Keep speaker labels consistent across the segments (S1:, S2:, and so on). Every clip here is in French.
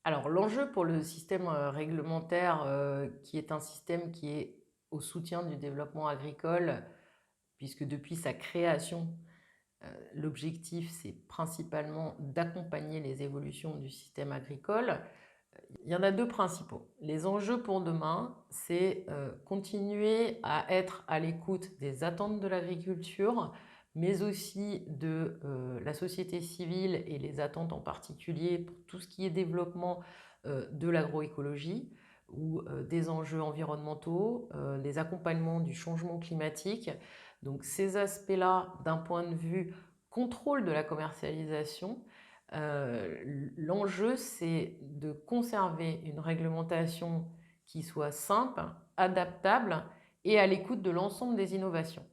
S1: Alors, l'enjeu pour le système réglementaire, qui est un système qui est au soutien du développement agricole, puisque depuis sa création, l'objectif, c'est principalement d'accompagner les évolutions du système agricole. Il y en a deux principaux. Les enjeux pour demain, c'est continuer à être à l'écoute des attentes de l'agriculture, mais aussi de la société civile et les attentes en particulier pour tout ce qui est développement de l'agroécologie ou des enjeux environnementaux, des accompagnements du changement climatique. Donc ces aspects-là, d'un point de vue contrôle de la commercialisation, l'enjeu, c'est de conserver une réglementation qui soit simple, adaptable et à l'écoute de l'ensemble des innovations.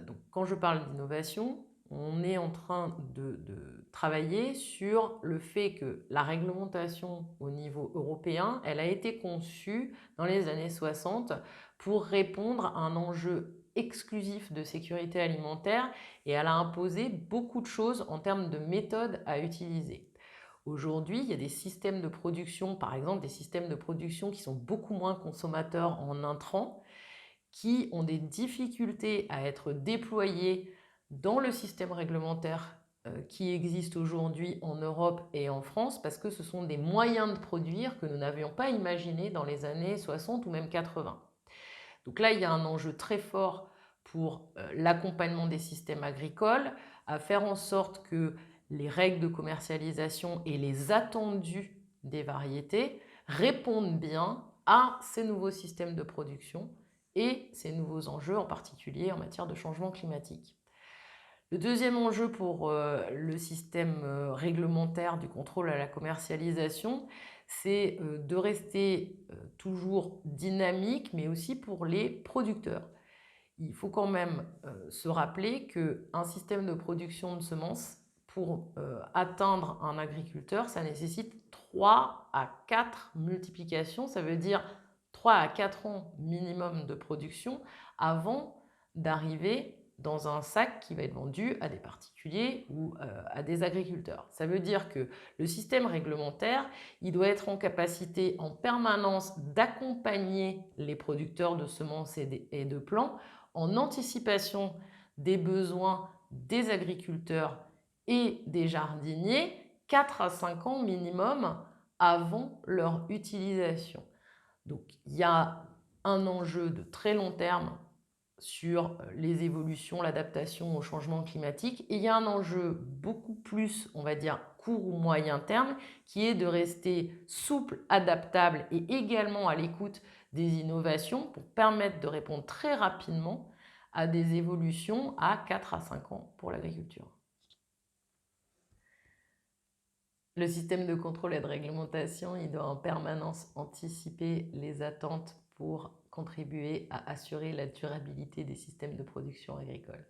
S1: Donc, quand je parle d'innovation, on est en train de travailler sur le fait que la réglementation au niveau européen, elle a été conçue dans les années 60 pour répondre à un enjeu exclusif de sécurité alimentaire et elle a imposé beaucoup de choses en termes de méthodes à utiliser. Aujourd'hui, il y a des systèmes de production, par exemple des systèmes de production qui sont beaucoup moins consommateurs en intrants, qui ont des difficultés à être déployés dans le système réglementaire qui existe aujourd'hui en Europe et en France, parce que ce sont des moyens de produire que nous n'avions pas imaginés dans les années 60 ou même 80. Donc là, il y a un enjeu très fort pour l'accompagnement des systèmes agricoles, à faire en sorte que les règles de commercialisation et les attendus des variétés répondent bien à ces nouveaux systèmes de production et ces nouveaux enjeux, en particulier en matière de changement climatique. Le deuxième enjeu pour le système réglementaire du contrôle à la commercialisation, c'est de rester toujours dynamique, mais aussi pour les producteurs. Il faut quand même se rappeler qu'un système de production de semences, pour atteindre un agriculteur, ça nécessite 3 à 4 multiplications, ça veut dire 3 à 4 ans minimum de production avant d'arriver dans un sac qui va être vendu à des particuliers ou à des agriculteurs. Ça veut dire que le système réglementaire, il doit être en capacité en permanence d'accompagner les producteurs de semences et de plants en anticipation des besoins des agriculteurs et des jardiniers 4 à 5 ans minimum avant leur utilisation. Donc il y a un enjeu de très long terme sur les évolutions, l'adaptation au changement climatique. Et il y a un enjeu beaucoup plus, on va dire, court ou moyen terme, qui est de rester souple, adaptable et également à l'écoute des innovations pour permettre de répondre très rapidement à des évolutions à 4 à 5 ans pour l'agriculture. Le système de contrôle et de réglementation, il doit en permanence anticiper les attentes pour contribuer à assurer la durabilité des systèmes de production agricole.